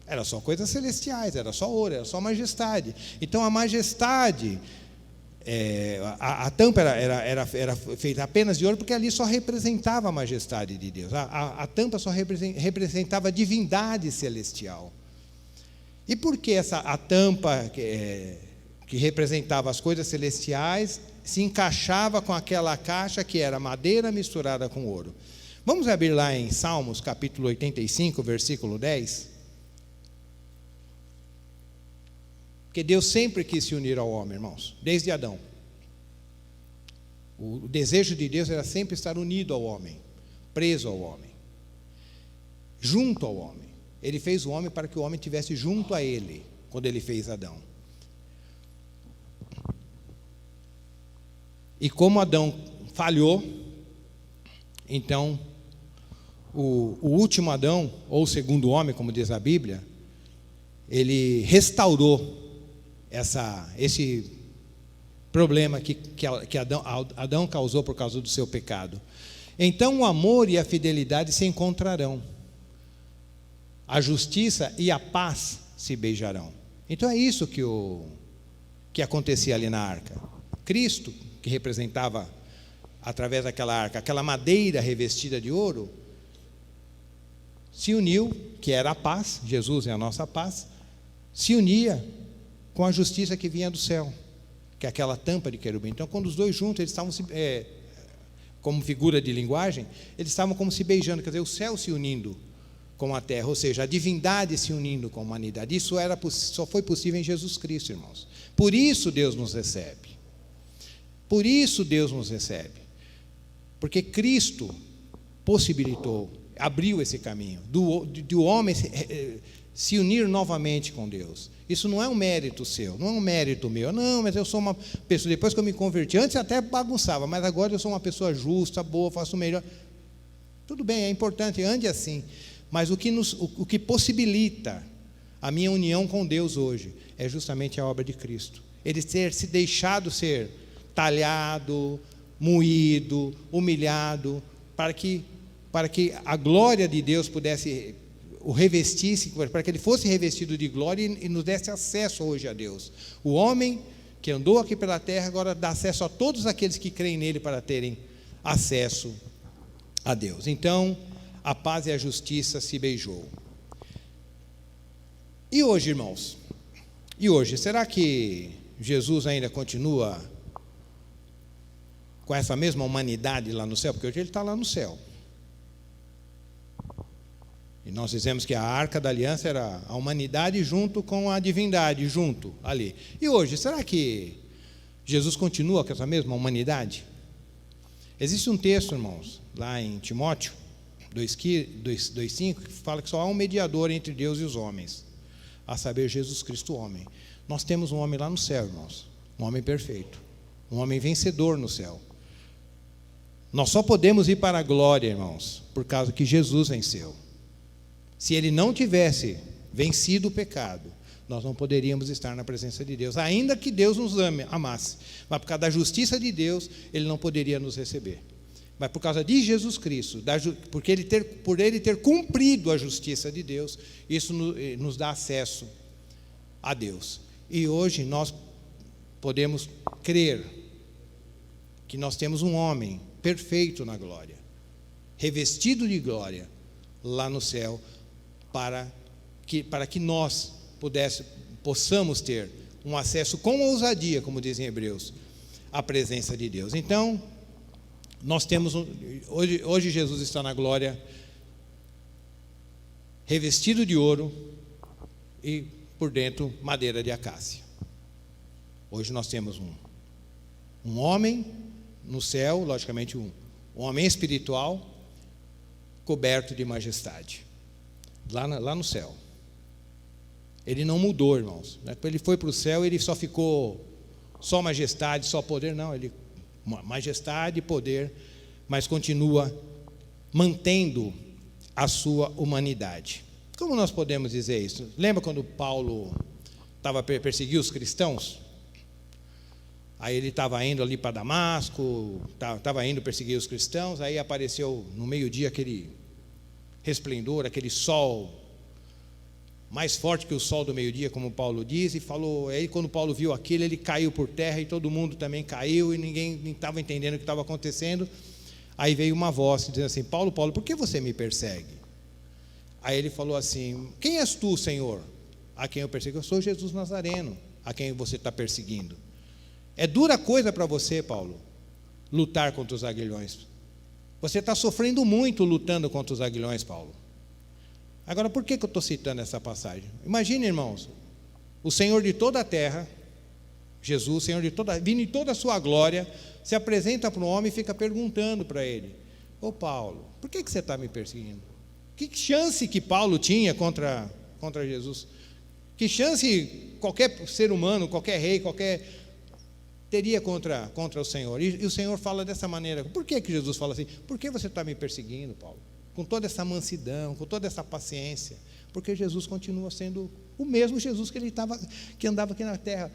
Era só coisas celestiais, era só ouro, era só majestade. Então a majestade, a tampa era feita apenas de ouro, porque ali só representava a majestade de Deus. A tampa só representava a divindade celestial. E por que a tampa que representava as coisas celestiais se encaixava com aquela caixa que era madeira misturada com ouro? Vamos abrir lá em Salmos, capítulo 85, versículo 10. Porque Deus sempre quis se unir ao homem, irmãos, desde Adão. O desejo de Deus era sempre estar unido ao homem, preso ao homem, junto ao homem. Ele fez o homem para que o homem estivesse junto a ele, quando ele fez Adão. E como Adão falhou, então o último Adão, ou o segundo homem, como diz a Bíblia, ele restaurou esse problema que Adão causou por causa do seu pecado. Então o amor e a fidelidade se encontrarão, a justiça e a paz se beijarão. Então é isso que acontecia ali na arca. Cristo, que representava, através daquela arca, aquela madeira revestida de ouro, se uniu, que era a paz, Jesus é a nossa paz, se unia com a justiça que vinha do céu, que é aquela tampa de querubim. Então, quando os dois juntos, eles estavam, como figura de linguagem, eles estavam como se beijando, quer dizer, o céu se unindo com a terra, ou seja, a divindade se unindo com a humanidade. Isso só foi possível em Jesus Cristo, irmãos. Por isso Deus nos recebe. Por isso Deus nos recebe. Porque Cristo possibilitou, abriu esse caminho, do homem se unir novamente com Deus. Isso não é um mérito seu, não é um mérito meu. Não, mas eu sou uma pessoa, depois que eu me converti, antes até bagunçava, mas agora eu sou uma pessoa justa, boa, faço o melhor. Tudo bem, é importante, ande assim. Mas o que possibilita a minha união com Deus hoje é justamente a obra de Cristo. Ele ter se deixado ser talhado, moído, humilhado, para que a glória de Deus pudesse o revestisse, para que ele fosse revestido de glória e nos desse acesso hoje a Deus. O homem que andou aqui pela terra agora dá acesso a todos aqueles que creem nele para terem acesso a Deus. Então, a paz e a justiça se beijou. E hoje, irmãos? E hoje, será que Jesus ainda continua com essa mesma humanidade lá no céu? Porque hoje ele está lá no céu. E nós dizemos que a arca da aliança era a humanidade junto com a divindade, junto ali. E hoje, será que Jesus continua com essa mesma humanidade? Existe um texto, irmãos, lá em Timóteo 2,5, que fala que só há um mediador entre Deus e os homens, a saber, Jesus Cristo, o homem. Nós temos um homem lá no céu, irmãos, um homem perfeito, um homem vencedor no céu. Nós só podemos ir para a glória, irmãos, por causa que Jesus venceu. Se ele não tivesse vencido o pecado, nós não poderíamos estar na presença de Deus, ainda que Deus nos amasse. Mas por causa da justiça de Deus, ele não poderia nos receber. Mas por causa de Jesus Cristo, por ele ter cumprido a justiça de Deus, isso nos dá acesso a Deus. E hoje nós podemos crer que nós temos um homem perfeito na glória, revestido de glória, lá no céu, para que nós possamos ter um acesso com ousadia, como dizem Hebreus, à presença de Deus. Então, nós temos, hoje Jesus está na glória, revestido de ouro e por dentro madeira de acácia. Hoje nós temos um homem no céu, logicamente um homem espiritual, coberto de majestade, lá no céu. Ele não mudou, irmãos. Ele foi para o céu, ele só ficou só majestade, só poder. Não, ele majestade e poder, mas continua mantendo a sua humanidade. Como nós podemos dizer isso? Lembra quando Paulo estava perseguindo os cristãos? Aí ele estava indo ali para Damasco, estava indo perseguir os cristãos, aí apareceu no meio-dia aquele resplendor, aquele sol, mais forte que o sol do meio-dia, como Paulo diz, e falou, aí quando Paulo viu aquilo, ele caiu por terra, e todo mundo também caiu, e ninguém estava entendendo o que estava acontecendo. Aí veio uma voz dizendo assim, Paulo, por que você me persegue? Aí ele falou assim, quem és tu, Senhor? A quem eu persegui? Eu sou Jesus Nazareno, a quem você está perseguindo. É dura coisa para você, Paulo, lutar contra os aguilhões. Você está sofrendo muito lutando contra os aguilhões, Paulo. Agora, por que eu estou citando essa passagem? Imagine, irmãos, o Senhor de toda a terra, Jesus, Senhor de toda, vindo em toda a sua glória, se apresenta para um homem e fica perguntando para ele, ô Paulo, por que você está me perseguindo? Que chance que Paulo tinha contra Jesus? Que chance qualquer ser humano, qualquer rei, teria contra o Senhor? E o Senhor fala dessa maneira. Por que Jesus fala assim? Por que você está me perseguindo, Paulo? Com toda essa mansidão, com toda essa paciência, porque Jesus continua sendo o mesmo Jesus que andava aqui na terra.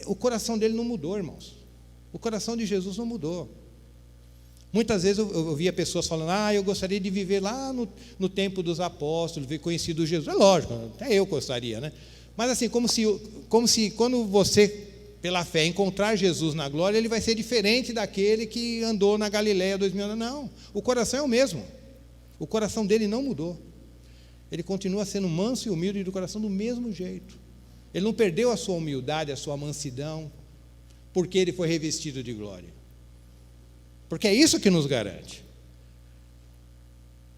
O coração dele não mudou, irmãos. O coração de Jesus não mudou. Muitas vezes eu via pessoas falando, eu gostaria de viver lá no tempo dos apóstolos, ver conhecido Jesus. É lógico, até eu gostaria, né? Mas assim, como se quando você, pela fé, encontrar Jesus na glória, ele vai ser diferente daquele que andou na Galileia 2000 anos. Não, o coração é o mesmo. O coração dele não mudou. Ele continua sendo manso e humilde do coração do mesmo jeito. Ele não perdeu a sua humildade, a sua mansidão, porque ele foi revestido de glória. Porque é isso que nos garante.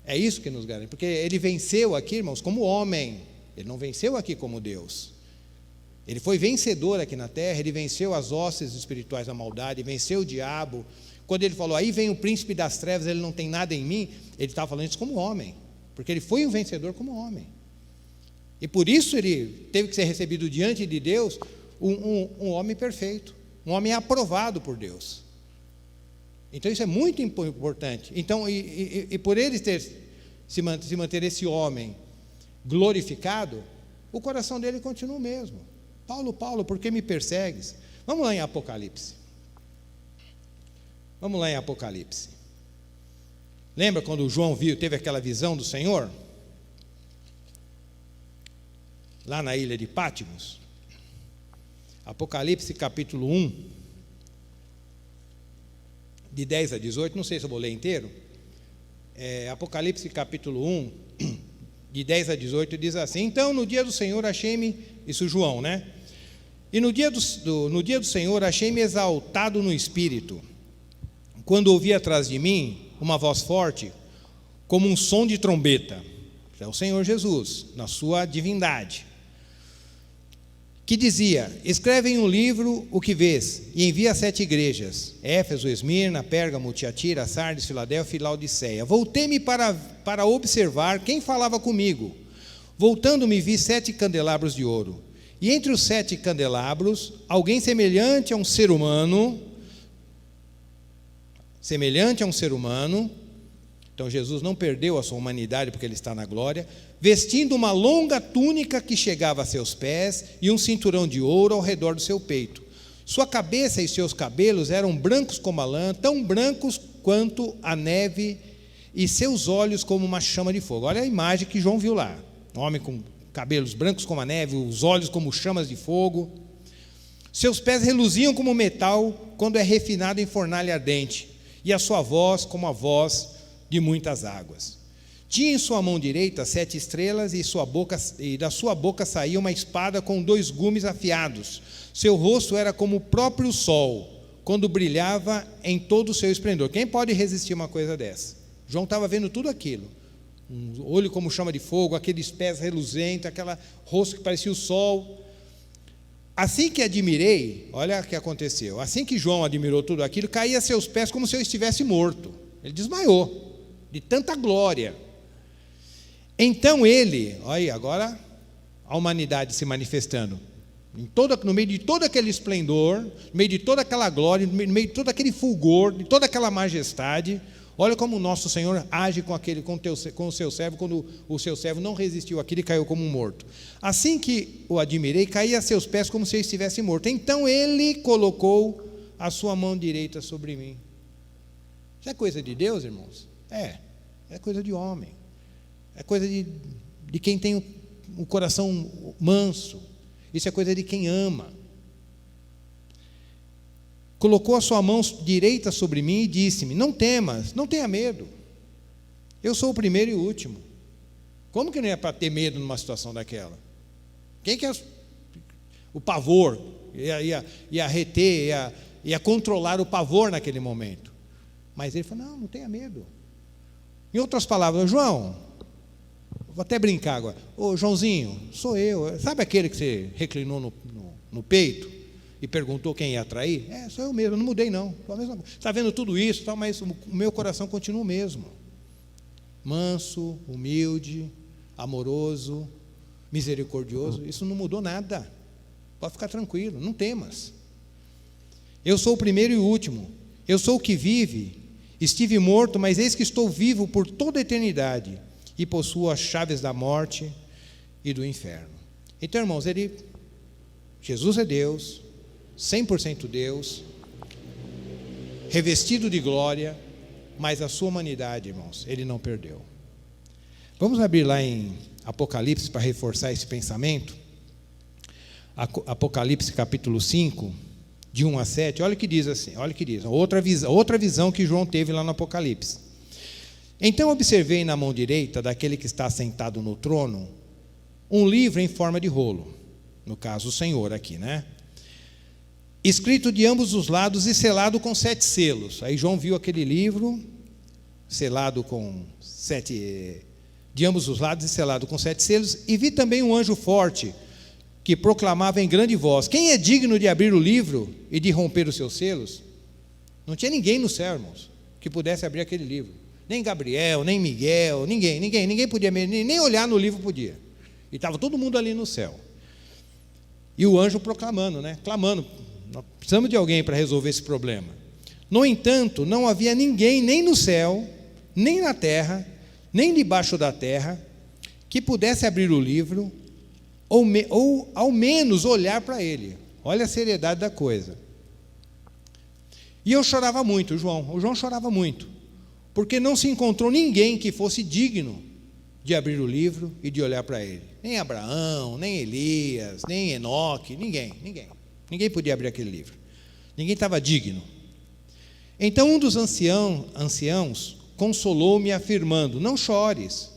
É isso que nos garante. Porque ele venceu aqui, irmãos, como homem. Ele não venceu aqui como Deus. Ele foi vencedor aqui na terra, ele venceu as hostes espirituais da maldade, venceu o diabo. Quando ele falou, aí vem o príncipe das trevas, ele não tem nada em mim, ele estava falando isso como homem, porque ele foi um vencedor como homem. E por isso ele teve que ser recebido diante de Deus, um homem perfeito, um homem aprovado por Deus. Então isso é muito importante. Então, e por ele se manter esse homem glorificado, o coração dele continua o mesmo. Paulo, por que me persegues? Vamos lá em Apocalipse. Vamos lá em Apocalipse. Lembra quando João teve aquela visão do Senhor? Lá na ilha de Pátimos. Apocalipse capítulo 1, de 10 a 18, não sei se eu vou ler inteiro. Apocalipse capítulo 1, de 10 a 18, diz assim, então no dia do Senhor achei-me, isso João, né? E no dia do Senhor achei-me exaltado no Espírito, quando ouvi atrás de mim uma voz forte, como um som de trombeta, é o Senhor Jesus, na sua divindade, que dizia, escreve em um livro o que vês, e envia a 7 igrejas, Éfeso, Esmirna, Pérgamo, Tiatira, Sardes, Filadélfia e Laodiceia. Voltei-me para observar quem falava comigo. Voltando-me, vi 7 candelabros de ouro, e entre os 7 candelabros, alguém semelhante a um ser humano, então Jesus não perdeu a sua humanidade porque ele está na glória, vestindo uma longa túnica que chegava a seus pés e um cinturão de ouro ao redor do seu peito. Sua cabeça e seus cabelos eram brancos como a lã, tão brancos quanto a neve, e seus olhos como uma chama de fogo. Olha a imagem que João viu lá, um homem com cabelos brancos como a neve, os olhos como chamas de fogo. Seus pés reluziam como metal quando é refinado em fornalha ardente, e a sua voz como a voz de muitas águas. Tinha em sua mão direita 7 estrelas, e da sua boca saía uma espada com 2 gumes afiados. Seu rosto era como o próprio sol, quando brilhava em todo o seu esplendor. Quem pode resistir a uma coisa dessa? João estava vendo tudo aquilo. Um olho como chama de fogo, aqueles pés reluzentes, aquele rosto que parecia o sol. Assim que admirei, olha o que aconteceu, assim que João admirou tudo aquilo, caía a seus pés como se eu estivesse morto. Ele desmaiou, de tanta glória. Então ele, olha aí, agora a humanidade se manifestando, no meio de todo aquele esplendor, no meio de toda aquela glória, no meio de todo aquele fulgor, de toda aquela majestade. Olha como o nosso Senhor age com o seu servo, quando o seu servo não resistiu àquilo e caiu como um morto. Assim que o admirei, caí a seus pés como se eu estivesse morto. Então ele colocou a sua mão direita sobre mim. Isso é coisa de Deus, irmãos? É coisa de homem. É coisa de quem tem um coração manso. Isso é coisa de quem ama. Colocou a sua mão direita sobre mim e disse-me: não temas, não tenha medo. Eu sou o primeiro e o último. Como que não é para ter medo numa situação daquela? Quem que é o pavor? Ia reter, ia controlar o pavor naquele momento. Mas ele falou: não tenha medo. Em outras palavras, João, vou até brincar agora. Ô Joãozinho, sou eu. Sabe aquele que você reclinou no peito e perguntou quem ia atrair? Sou eu mesmo, não mudei não. Está vendo tudo isso, mas o meu coração continua o mesmo. Manso, humilde, amoroso, misericordioso. Isso não mudou nada. Pode ficar tranquilo, não temas. Eu sou o primeiro e o último. Eu sou o que vive. Estive morto, mas eis que estou vivo por toda a eternidade e possuo as chaves da morte e do inferno. Então, irmãos, Jesus é Deus, 100% Deus, revestido de glória, mas a sua humanidade, irmãos, ele não perdeu. Vamos abrir lá em Apocalipse para reforçar esse pensamento. Apocalipse capítulo 5, de 1 a 7, olha o que diz assim, outra visão que João teve lá no Apocalipse. Então observei na mão direita daquele que está sentado no trono um livro em forma de rolo, no caso o Senhor aqui, né? Escrito de ambos os lados e selado com 7 selos. Aí João viu aquele livro selado com 7, de ambos os lados e selado com 7 selos, e vi também um anjo forte que proclamava em grande voz: quem é digno de abrir o livro e de romper os seus selos? Não tinha ninguém no céu, irmãos, que pudesse abrir aquele livro. Nem Gabriel, nem Miguel, ninguém podia, nem olhar no livro podia. E estava todo mundo ali no céu. E o anjo proclamando, clamando: nós precisamos de alguém para resolver esse problema. No entanto, não havia ninguém, nem no céu, nem na terra, nem debaixo da terra, que pudesse abrir o livro, ou ao menos olhar para ele. Olha a seriedade da coisa. E eu chorava muito, o João chorava muito, porque não se encontrou ninguém que fosse digno de abrir o livro e de olhar para ele. Nem Abraão, nem Elias, nem Enoque, ninguém podia abrir aquele livro. Ninguém estava digno. Então um dos anciãos consolou-me afirmando: não chores,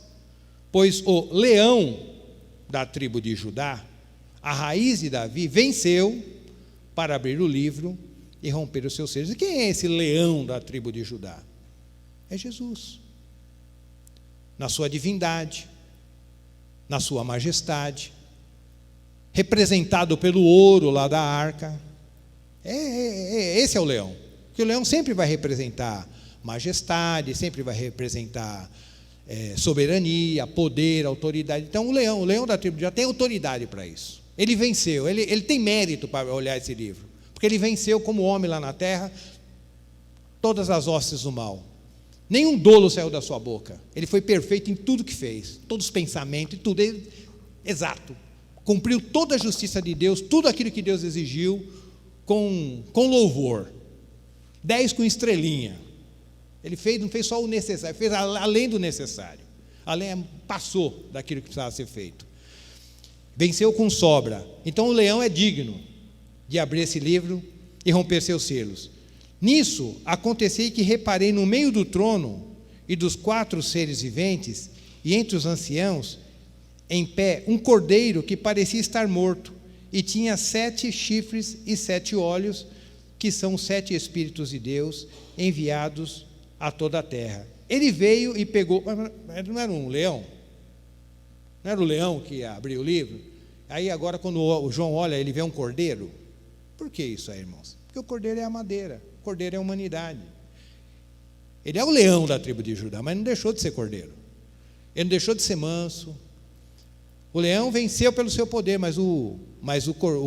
pois o leão da tribo de Judá, a raiz de Davi, venceu para abrir o livro e romper os seus selos. E quem é esse leão da tribo de Judá? É Jesus, na sua divindade, na sua majestade, representado pelo ouro lá da arca. Esse é o leão, porque o leão sempre vai representar majestade, sempre vai representar soberania, poder, autoridade. Então o leão da tribo já tem autoridade para isso. Ele venceu, ele tem mérito para olhar esse livro, porque ele venceu como homem lá na terra todas as hostes do mal. Nenhum dolo saiu da sua boca. Ele foi perfeito em tudo que fez, todos os pensamentos, tudo, exato. Cumpriu toda a justiça de Deus, tudo aquilo que Deus exigiu, com louvor. 10 com estrelinha. Ele não fez só o necessário, fez além do necessário. Passou daquilo que precisava ser feito. Venceu com sobra. Então o leão é digno de abrir esse livro e romper seus selos. Nisso, aconteceu que reparei no meio do trono e dos 4 seres viventes, e entre os anciãos, em pé, um cordeiro que parecia estar morto, e tinha 7 chifres e 7 olhos, que são os 7 Espíritos de Deus, enviados a toda a terra. Ele veio e pegou, mas não era um leão? Não era o leão que abriu o livro? Aí agora quando o João olha, ele vê um cordeiro. Por que isso aí, irmãos? Porque o cordeiro é a madeira, o cordeiro é a humanidade. Ele é o leão da tribo de Judá, mas não deixou de ser cordeiro. Ele não deixou de ser manso. O leão venceu pelo seu poder, mas o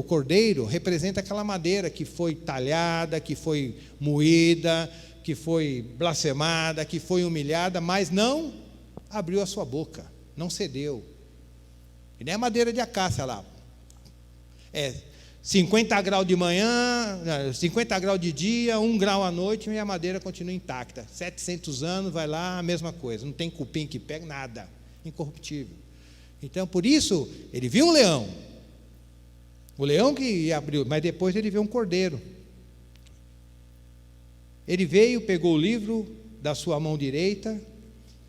cordeiro representa aquela madeira que foi talhada, que foi moída, que foi blasfemada, que foi humilhada, mas não abriu a sua boca, não cedeu. E nem a madeira de acácia lá. 50 graus de manhã, 50 graus de dia, 1 grau à noite, e a madeira continua intacta. 700 anos, vai lá, a mesma coisa. Não tem cupim que pega, nada. Incorruptível. Então, por isso, ele viu um leão. O leão que abriu, mas depois ele viu um cordeiro. Ele veio, pegou o livro da sua mão direita,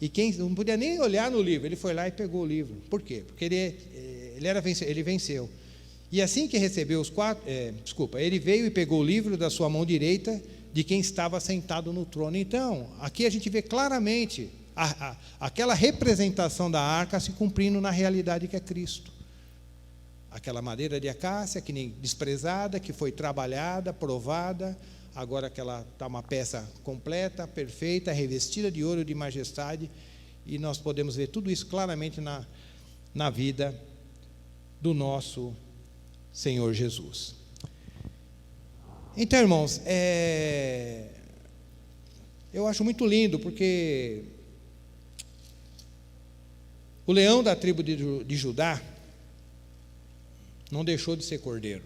e quem não podia nem olhar no livro, ele foi lá e pegou o livro. Por quê? Porque ele venceu. E assim que recebeu ele veio e pegou o livro da sua mão direita de quem estava sentado no trono. Então, aqui a gente vê claramente aquela representação da arca se cumprindo na realidade que é Cristo. Aquela madeira de acácia, que nem desprezada, que foi trabalhada, provada, agora que ela está uma peça completa, perfeita, revestida de ouro de majestade, e nós podemos ver tudo isso claramente na vida do nosso Senhor Jesus. Então, irmãos, eu acho muito lindo, porque o leão da tribo de Judá não deixou de ser cordeiro.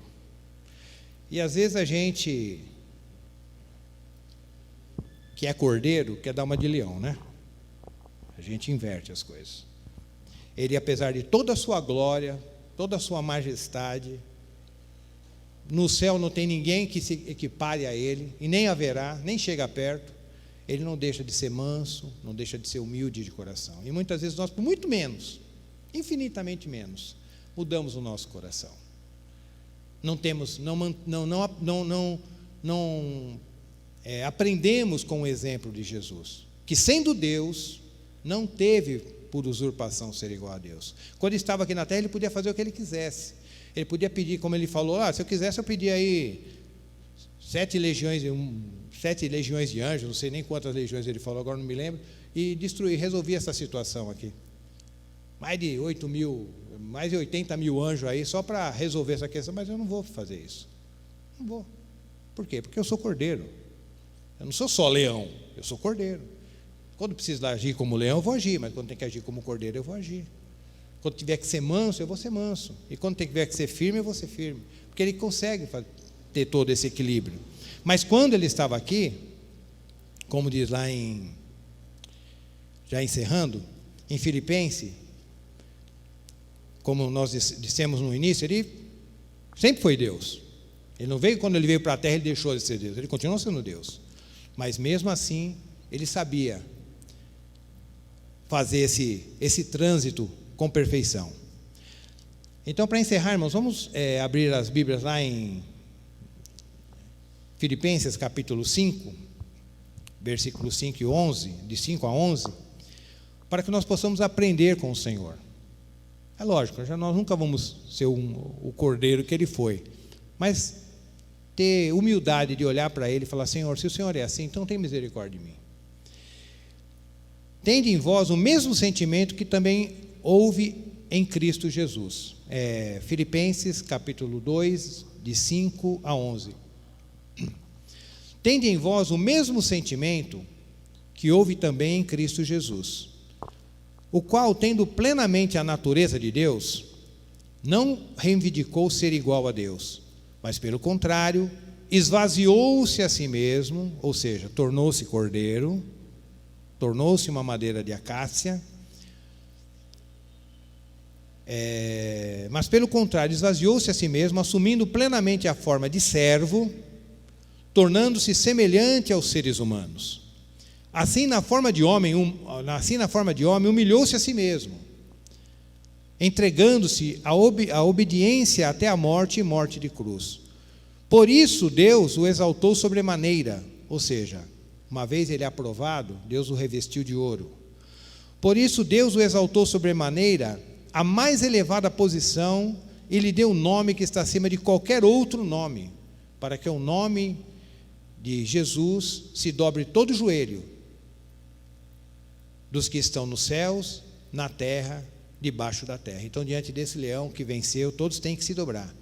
E às vezes a gente que é cordeiro quer dar uma de leão, né? A gente inverte as coisas. Ele, apesar de toda a sua glória, toda a sua majestade, no céu não tem ninguém que se equipare a ele, e nem haverá, nem chega perto. Ele não deixa de ser manso, não deixa de ser humilde de coração. E muitas vezes nós, por muito menos, infinitamente menos, mudamos o nosso coração. Aprendemos com o exemplo de Jesus, que sendo Deus, não teve por usurpação ser igual a Deus. Quando estava aqui na terra, ele podia fazer o que ele quisesse. Ele podia pedir, como ele falou, se eu quisesse, eu pedia aí 7 legiões de anjos, não sei nem quantas legiões ele falou, agora não me lembro, e resolvi essa situação aqui. Mais de 80 mil anjos aí, só para resolver essa questão, mas eu não vou fazer isso. Não vou. Por quê? Porque eu sou cordeiro. Eu não sou só leão, eu sou cordeiro. Quando preciso agir como leão, eu vou agir, mas quando tem que agir como cordeiro, eu vou agir. Quando tiver que ser manso, eu vou ser manso. E quando tiver que ser firme, eu vou ser firme. Porque ele consegue ter todo esse equilíbrio. Mas quando ele estava aqui, como diz lá já encerrando, em Filipenses, como nós dissemos no início, ele sempre foi Deus. Ele não veio, quando ele veio para a terra, ele deixou de ser Deus. Ele continuou sendo Deus. Mas mesmo assim, ele sabia fazer esse trânsito com perfeição. Então, para encerrar, irmãos, vamos abrir as Bíblias lá em Filipenses capítulo 5, versículos 5 e 11, de 5 a 11, para que nós possamos aprender com o Senhor. É lógico, nós nunca vamos ser o cordeiro que ele foi, mas ter humildade de olhar para ele e falar: Senhor, se o Senhor é assim, então tem misericórdia de mim. Tende em vós o mesmo sentimento que também houve em Cristo Jesus. Filipenses capítulo 2, de 5 a 11. Tende em vós o mesmo sentimento que houve também em Cristo Jesus, o qual, tendo plenamente a natureza de Deus, não reivindicou ser igual a Deus, mas pelo contrário, esvaziou-se a si mesmo, ou seja, tornou-se cordeiro, tornou-se uma madeira de acácia, mas pelo contrário, esvaziou-se a si mesmo, assumindo plenamente a forma de servo, tornando-se semelhante aos seres humanos. Assim, na forma de homem, humilhou-se a si mesmo, entregando-se à obediência até a morte e morte de cruz. Por isso Deus o exaltou sobremaneira, ou seja, uma vez ele aprovado, Deus o revestiu de ouro. Por isso Deus o exaltou sobremaneira a mais elevada posição e lhe deu um nome que está acima de qualquer outro nome, para que o nome de Jesus se dobre todo o joelho, dos que estão nos céus, na terra, debaixo da terra. Então, diante desse leão que venceu, todos têm que se dobrar.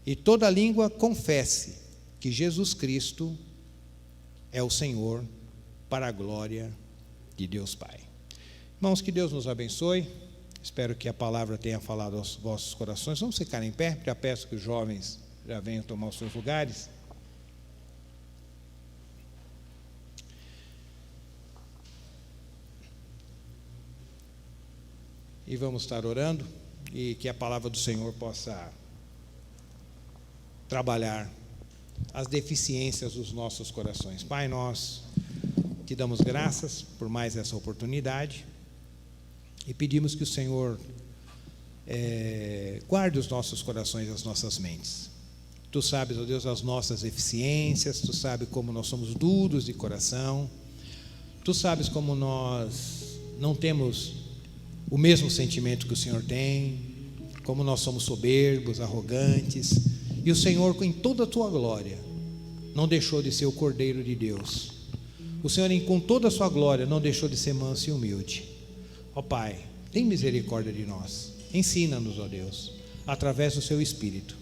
E toda língua confesse que Jesus Cristo é o Senhor, para a glória de Deus Pai. Irmãos, que Deus nos abençoe. Espero que a palavra tenha falado aos vossos corações. Vamos ficar em pé. Já peço que os jovens já venham tomar os seus lugares. E vamos estar orando, e que a palavra do Senhor possa trabalhar as deficiências dos nossos corações. Pai, nós te damos graças por mais essa oportunidade e pedimos que o Senhor guarde os nossos corações e as nossas mentes. Tu sabes, ó Deus, as nossas deficiências, Tu sabes como nós somos duros de coração, Tu sabes como nós não temos o mesmo sentimento que o Senhor tem, como nós somos soberbos, arrogantes, e o Senhor, em toda a Tua glória, não deixou de ser o Cordeiro de Deus. O Senhor, com toda a Sua glória, não deixou de ser manso e humilde. Ó Pai, tem misericórdia de nós, ensina-nos, ó Deus, através do Seu Espírito,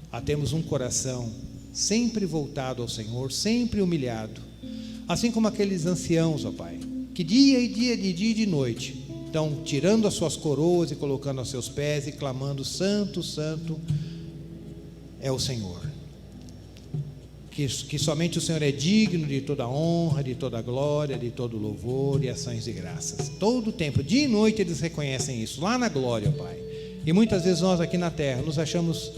a termos um coração sempre voltado ao Senhor, sempre humilhado, assim como aqueles anciãos, ó Pai, que dia e de noite estão tirando as suas coroas e colocando aos seus pés e clamando: Santo, Santo é o Senhor. Que somente o Senhor é digno de toda honra, de toda glória, de todo louvor e ações de graças. Todo o tempo, dia e noite, eles reconhecem isso, lá na glória, Pai. E muitas vezes nós aqui na terra nos achamos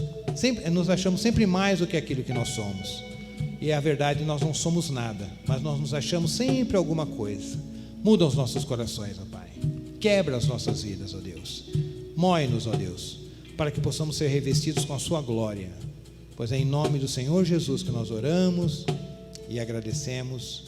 sempre mais do que aquilo que nós somos. E a verdade, nós não somos nada, mas nós nos achamos sempre alguma coisa. Muda os nossos corações, ó Pai. Quebra as nossas vidas, ó Deus. Mói-nos, ó Deus, para que possamos ser revestidos com a Sua glória. Pois é em nome do Senhor Jesus que nós oramos e agradecemos.